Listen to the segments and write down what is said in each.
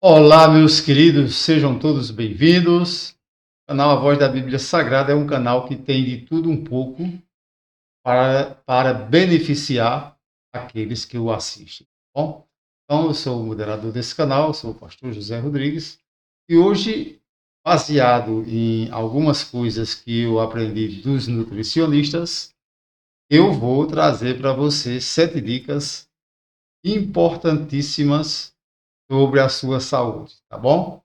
Olá, meus queridos, sejam todos bem-vindos. O canal A Voz da Bíblia Sagrada é um canal que tem de tudo um pouco para beneficiar aqueles que o assistem. Tá bom, então eu sou o moderador desse canal, sou o pastor José Rodrigues, e hoje, baseado em algumas coisas que eu aprendi dos nutricionistas, eu vou trazer para você 7 dicas importantíssimas sobre a sua saúde, tá bom?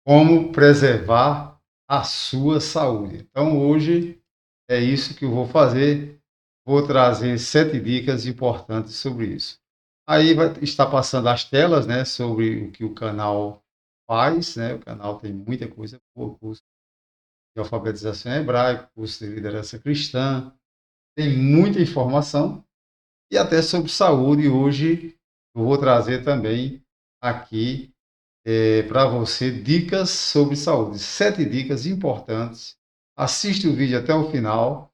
Como preservar a sua saúde. Então, hoje é isso que eu vou fazer. Vou trazer 7 dicas importantes sobre isso. Aí vai estar passando as telas, né, sobre o que o canal faz, né? O canal tem muita coisa boa, curso de alfabetização hebraica, curso de liderança cristã, tem muita informação e até sobre saúde. Hoje eu vou trazer também aqui para você dicas sobre saúde. 7 dicas importantes. Assiste o vídeo até o final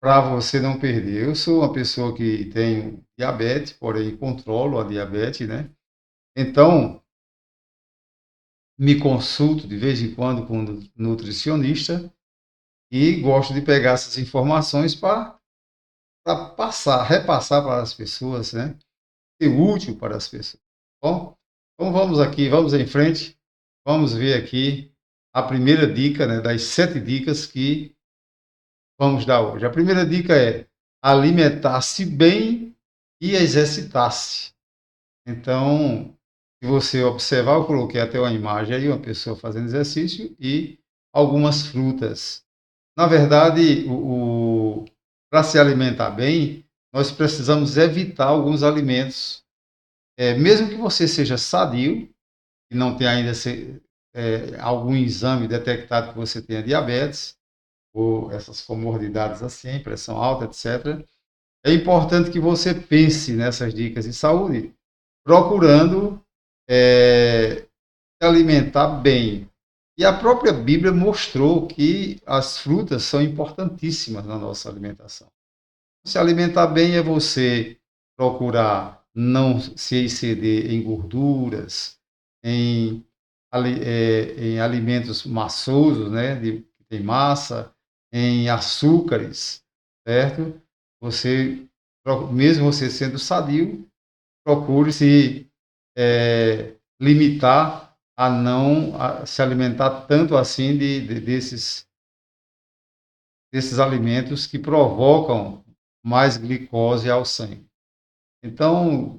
para você não perder. Eu sou uma pessoa que tem diabetes, porém controlo a diabetes, né? Então, me consulto de vez em quando com um nutricionista e gosto de pegar essas informações para passar, repassar para as pessoas, né? Ser útil para as pessoas. Bom, então vamos aqui, vamos em frente. Vamos ver aqui a primeira dica, né, das 7 dicas que vamos dar hoje. A primeira dica é alimentar-se bem e exercitar-se. Então, se você observar, eu coloquei até uma imagem aí, uma pessoa fazendo exercício e algumas frutas. Na verdade, para se alimentar bem, nós precisamos evitar alguns alimentos. Mesmo que você seja sadio, e não tenha ainda algum exame detectado que você tenha diabetes, ou essas comorbidades assim, pressão alta, etc. É importante que você pense nessas dicas de saúde, procurando se alimentar bem. E a própria Bíblia mostrou que as frutas são importantíssimas na nossa alimentação. Se alimentar bem é você procurar não se exceder em gorduras, em em alimentos maçosos, né, que tem massa, em açúcares, certo? Você, mesmo você sendo sadio, procure se limitar a não se alimentar tanto assim desses alimentos que provocam mais glicose ao sangue. Então,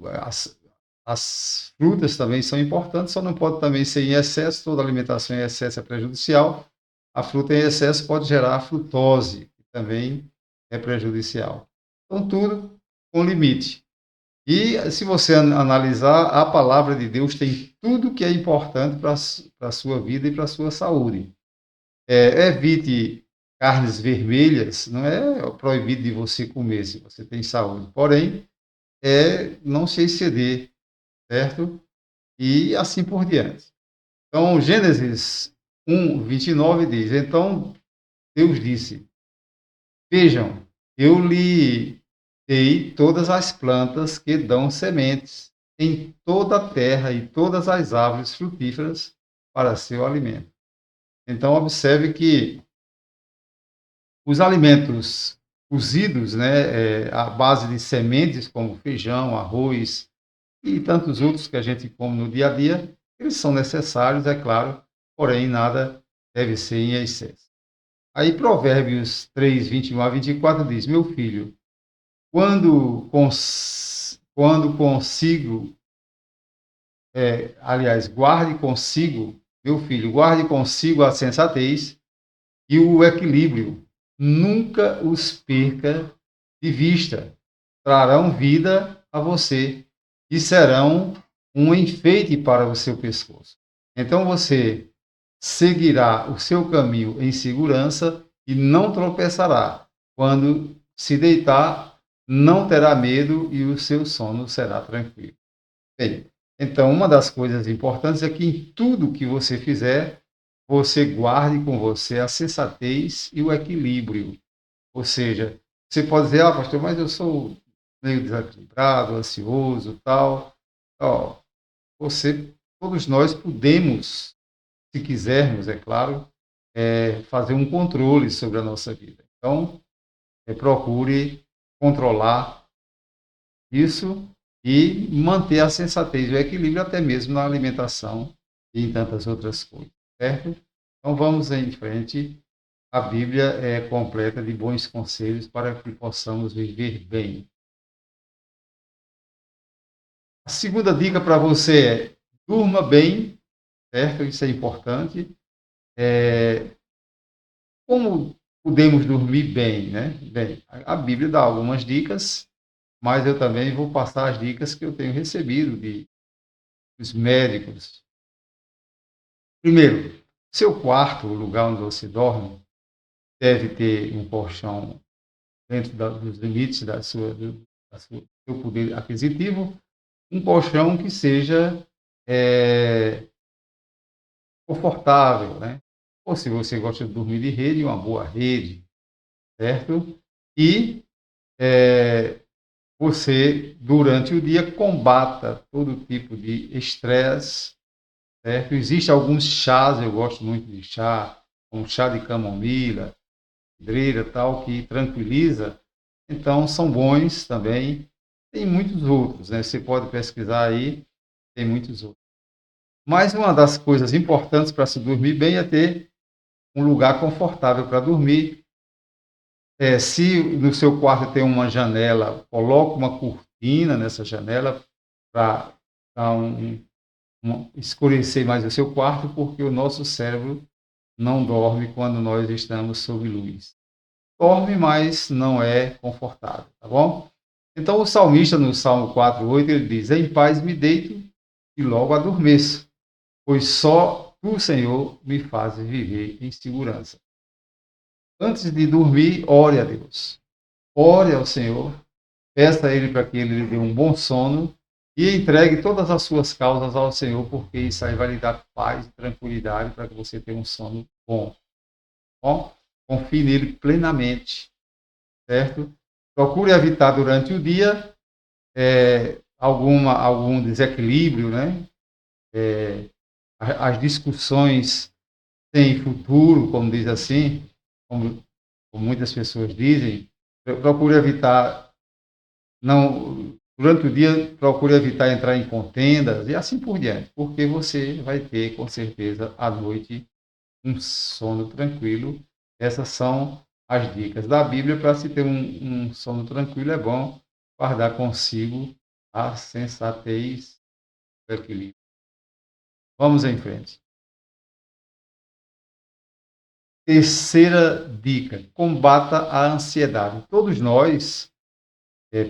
as frutas também são importantes, só não pode também ser em excesso. Toda alimentação em excesso é prejudicial. A fruta em excesso pode gerar frutose, que também é prejudicial. Então, tudo com limite. E se você analisar, a palavra de Deus tem tudo que é importante para a sua vida e para a sua saúde. Evite carnes vermelhas, não é proibido de você comer se você tem saúde. Porém, não se exceder, certo? E assim por diante. Então, Gênesis 1:29 diz: Então Deus disse: Vejam, eu lhe dei todas as plantas que dão sementes em toda a terra e todas as árvores frutíferas para seu alimento. Então, observe que os alimentos cozidos, né, à base de sementes, como feijão, arroz, e tantos outros que a gente come no dia a dia, eles são necessários, é claro, porém nada deve ser em excesso. Aí Provérbios 3:21 a 24 diz: Meu filho, quando consigo, aliás, guarde consigo, meu filho, guarde consigo a sensatez e o equilíbrio, nunca os perca de vista, trarão vida a você e serão um enfeite para o seu pescoço. Então você seguirá o seu caminho em segurança e não tropeçará. Quando se deitar, não terá medo e o seu sono será tranquilo. Bem, então uma das coisas importantes é que em tudo que você fizer, você guarde com você a sensatez e o equilíbrio. Ou seja, você pode dizer: pastor, mas eu sou meio desequilibrado, ansioso, tal. Ó, você todos nós podemos, se quisermos, é claro, fazer um controle sobre a nossa vida. Então, procure controlar isso e manter a sensatez e o equilíbrio até mesmo na alimentação e em tantas outras coisas, certo? Então, vamos em frente. A Bíblia é completa de bons conselhos para que possamos viver bem. A segunda dica para você é: durma bem, certo? Isso é importante. Como podemos dormir bem, né? Bem, a Bíblia dá algumas dicas, mas eu também vou passar as dicas que eu tenho recebido dos médicos. Primeiro, seu quarto, o lugar onde você dorme, deve ter um colchão dentro dos limites do seu poder aquisitivo, um colchão que seja confortável, né? Ou se você gosta de dormir de rede, uma boa rede, certo? E você, durante o dia, combata todo tipo de estresse, certo? Existem alguns chás, eu gosto muito de chá, como chá de camomila, cidreira, tal, que tranquiliza. Então, são bons também. Tem muitos outros, né? Você pode pesquisar aí, tem muitos outros. Mas uma das coisas importantes para se dormir bem é ter um lugar confortável para dormir. Se no seu quarto tem uma janela, coloque uma cortina nessa janela para dar escurecer mais o seu quarto, porque o nosso cérebro não dorme quando nós estamos sob luz. Dorme, mas não é confortável, tá bom? Então o salmista no Salmo 4:8 ele diz: em paz me deito e logo adormeço, pois só tu, Senhor, me fazes viver em segurança. Antes de dormir, ore a Deus. Ore ao Senhor, peça a Ele para que Ele lhe dê um bom sono e entregue todas as suas causas ao Senhor, porque isso aí vai lhe dar paz e tranquilidade para que você tenha um sono bom. Bom, confie nele plenamente, certo? Procure evitar durante o dia algum desequilíbrio, né? As discussões sem futuro, como diz assim, como muitas pessoas dizem. Procure evitar, não, durante o dia, procure evitar entrar em contendas e assim por diante, porque você vai ter, com certeza, à noite um sono tranquilo. Essas são as dicas da Bíblia para se ter um sono tranquilo. É bom guardar consigo a sensatez e o equilíbrio. Vamos em frente. Terceira dica: combata a ansiedade. Todos nós,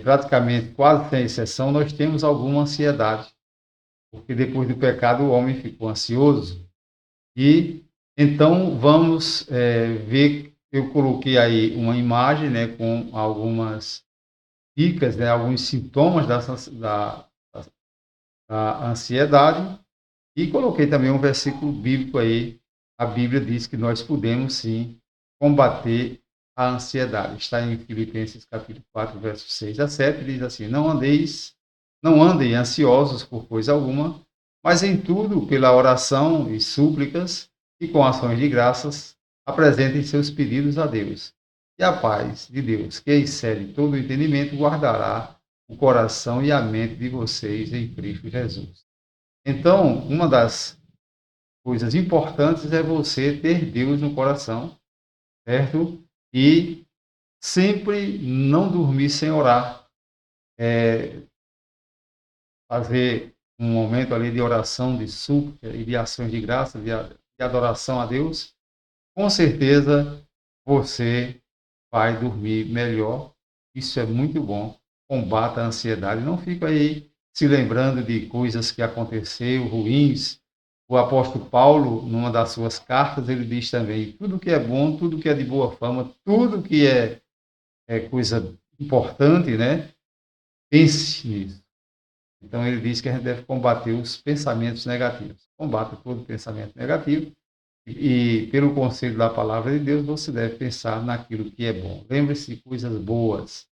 praticamente quase sem exceção, nós temos alguma ansiedade, porque depois do pecado o homem ficou ansioso. E então vamos ver. Eu coloquei aí uma imagem, né, com algumas dicas, né, alguns sintomas da ansiedade, e coloquei também um versículo bíblico aí. A Bíblia diz que nós podemos sim combater a ansiedade. Está em Filipenses capítulo 4, versos 6 a 7, diz assim: não andem ansiosos por coisa alguma, mas em tudo, pela oração e súplicas e com ações de graças, apresentem seus pedidos a Deus. E a paz de Deus, que excede todo o entendimento, guardará o coração e a mente de vocês em Cristo Jesus. Então, uma das coisas importantes é você ter Deus no coração, certo? E sempre não dormir sem orar. Fazer um momento ali de oração, de súplica e de ações de graça, de adoração a Deus. Com certeza você vai dormir melhor. Isso é muito bom. Combata a ansiedade. Não fica aí se lembrando de coisas que aconteceram, ruins. O apóstolo Paulo, numa das suas cartas, ele diz também: tudo que é bom, tudo que é de boa fama, tudo que é coisa importante, né? Pense nisso. Então ele diz que a gente deve combater os pensamentos negativos. Combata todo pensamento negativo e, pelo conselho da palavra de Deus, você deve pensar naquilo que é bom. Lembre-se de coisas boas,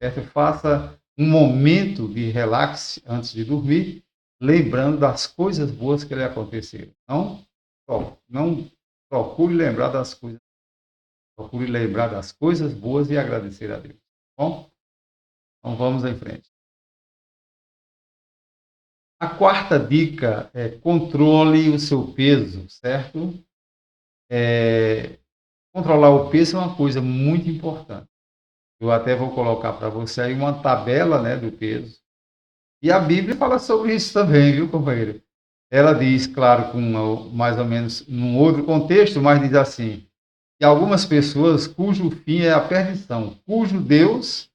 certo? Faça um momento de relaxe antes de dormir. lembrando das coisas boas que lhe aconteceram. Não procure lembrar das coisas, procure lembrar das coisas boas e agradecer a Deus. Tá bom? Então vamos em frente. A quarta dica é controle o seu peso, certo? Controlar o peso é uma coisa muito importante. Eu até vou colocar para você aí uma tabela, né, do peso. E a Bíblia fala sobre isso também, viu, companheiro? Ela diz, claro, com mais ou menos num outro contexto, mas diz assim: que algumas pessoas cujo fim é a perdição, cujo Deus,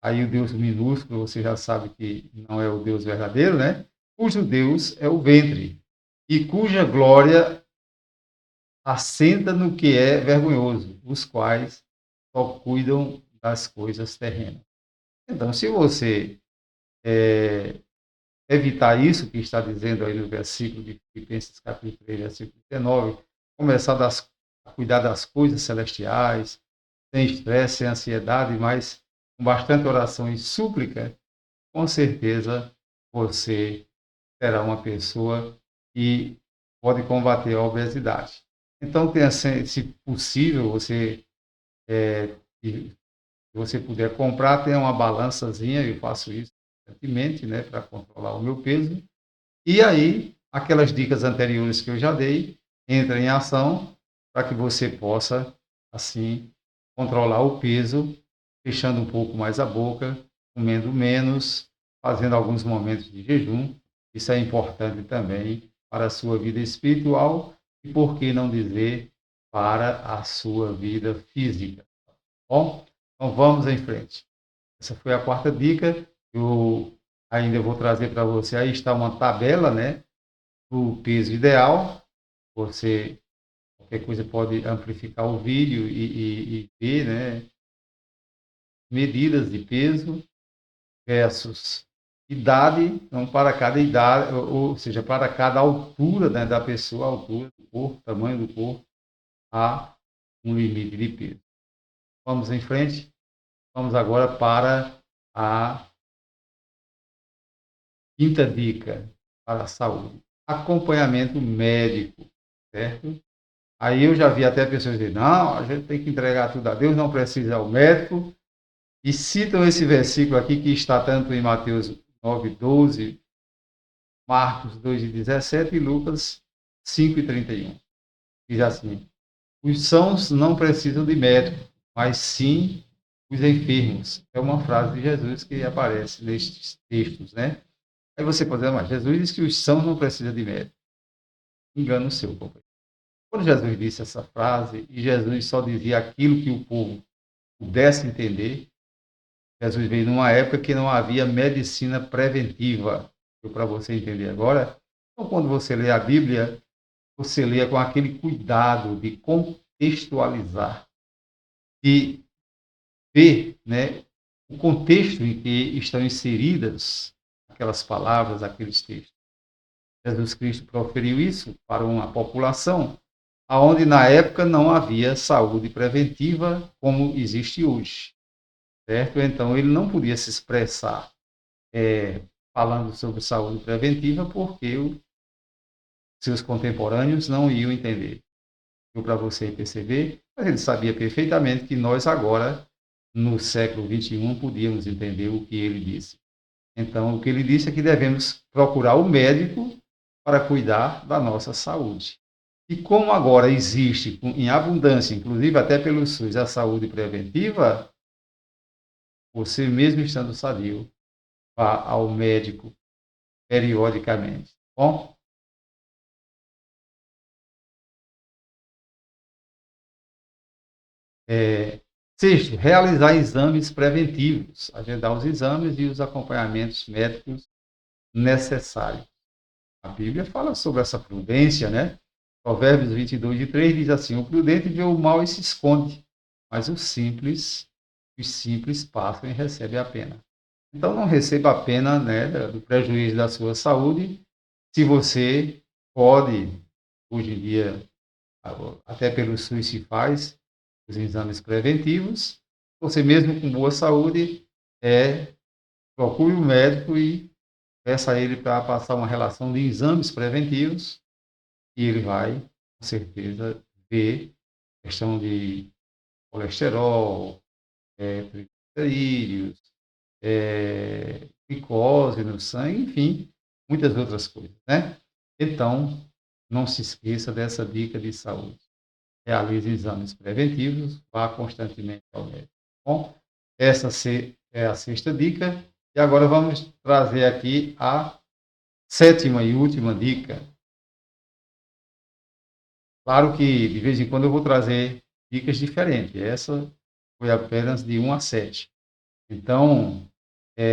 aí o Deus minúsculo, você já sabe que não é o Deus verdadeiro, né? Cujo Deus é o ventre, e cuja glória assenta no que é vergonhoso, os quais só cuidam das coisas terrenas. Então, se você evitar isso que está dizendo aí no versículo de Filipenses capítulo 3, versículo 19, começar a cuidar das coisas celestiais, sem estresse, sem ansiedade, mas com bastante oração e súplica, com certeza você será uma pessoa que pode combater a obesidade. Então, tenha, se possível, se você puder comprar, tenha uma balançazinha, eu faço isso recentemente, né, para controlar o meu peso. E aí, aquelas dicas anteriores que eu já dei, entra em ação para que você possa, assim, controlar o peso, fechando um pouco mais a boca, comendo menos, fazendo alguns momentos de jejum. Isso é importante também para a sua vida espiritual e, por que não dizer, para a sua vida física. Tá bom? Então vamos em frente. Essa foi a quarta dica. Eu ainda vou trazer para você. Aí está uma tabela, né, do peso ideal. Você, qualquer coisa, pode amplificar o vídeo e ver, né, medidas de peso versus idade. Então, para cada idade, ou seja, para cada altura, né, da pessoa, altura do corpo, tamanho do corpo, há um limite de peso. Vamos em frente. Vamos agora para a quinta dica para a saúde: acompanhamento médico, certo? Aí eu já vi até pessoas dizer, não, a gente tem que entregar tudo a Deus, não precisa ao médico. E citam esse versículo aqui que está tanto em Mateus 9:12, Marcos 2:17 e Lucas 5:31. Diz assim: os sãos não precisam de médico, mas sim os enfermos. É uma frase de Jesus que aparece nestes textos, né? Aí você pode dizer, mas Jesus diz que os sãos não precisam de médico. Engano seu, companheiro. Quando Jesus disse essa frase, e Jesus só dizia aquilo que o povo pudesse entender, Jesus veio numa época que não havia medicina preventiva. Para você entender agora, então, quando você lê a Bíblia, você lê com aquele cuidado de contextualizar, de ver, né, o contexto em que estão inseridas aquelas palavras, aqueles textos. Jesus Cristo proferiu isso para uma população aonde na época não havia saúde preventiva como existe hoje, certo? Então ele não podia se expressar falando sobre saúde preventiva porque os seus contemporâneos não iam entender. Deu para você perceber, mas ele sabia perfeitamente que nós agora, no século XXI, podíamos entender o que ele disse. Então, o que ele disse é que devemos procurar o médico para cuidar da nossa saúde. E como agora existe em abundância, inclusive até pelo SUS, a saúde preventiva, você mesmo estando sadio, vá ao médico periodicamente. Bom, sexto, realizar exames preventivos, agendar os exames e os acompanhamentos médicos necessários. A Bíblia fala sobre essa prudência, né? Provérbios 22:3 diz assim: o prudente vê o mal e se esconde, mas os simples passam e recebem a pena. Então não receba a pena, né, do prejuízo da sua saúde, se você pode, hoje em dia, até pelo SUS se faz os exames preventivos, você mesmo com boa saúde, procure o médico e peça a ele para passar uma relação de exames preventivos e ele vai, com certeza, ver questão de colesterol, triglicerídeos, glicose no sangue, enfim, muitas outras coisas, né? Então, não se esqueça dessa dica de saúde. Realize exames preventivos, vá constantemente ao médico. Bom, essa é a sexta dica. E agora vamos trazer aqui a sétima e última dica. Claro que de vez em quando eu vou trazer dicas diferentes. Essa foi apenas de 1 a 7. Então,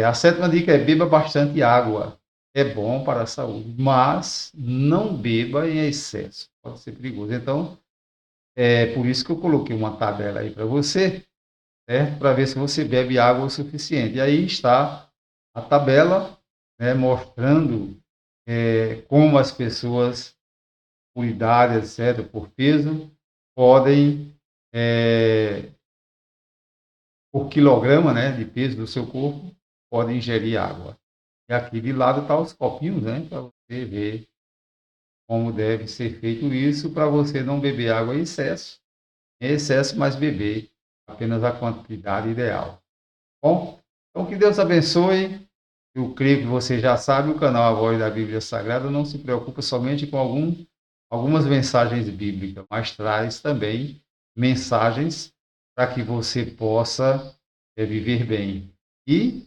a sétima dica é beba bastante água. É bom para a saúde, mas não beba em excesso. Pode ser perigoso. Então, é por isso que eu coloquei uma tabela aí para você, certo? Para ver se você bebe água o suficiente. E aí está a tabela, né, mostrando como as pessoas, por idade, etc., por peso, podem, por quilograma, né, de peso do seu corpo, podem ingerir água. E aqui de lado está os copinhos, né, para você ver como deve ser feito isso, para você não beber água em excesso, mas beber apenas a quantidade ideal. Bom, então que Deus abençoe. Eu creio que você já sabe, o canal A Voz da Bíblia Sagrada não se preocupa somente com algumas mensagens bíblicas, mas traz também mensagens para que você possa viver bem. E,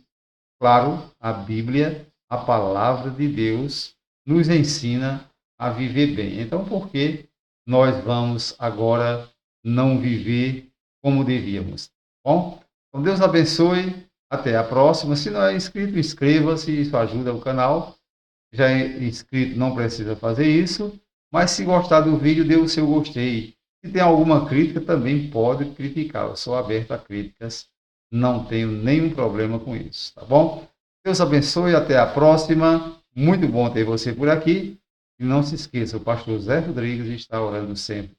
claro, a Bíblia, a palavra de Deus, nos ensina a viver bem. Então, por que nós vamos agora não viver como devíamos? Bom, então Deus abençoe. Até a próxima. Se não é inscrito, inscreva-se, isso ajuda o canal. Já é inscrito, não precisa fazer isso. Mas se gostar do vídeo, dê o seu gostei. Se tem alguma crítica, também pode criticar. Eu sou aberto a críticas, não tenho nenhum problema com isso, tá bom? Deus abençoe, até a próxima. Muito bom ter você por aqui. E não se esqueça, o pastor Zé Rodrigues está orando sempre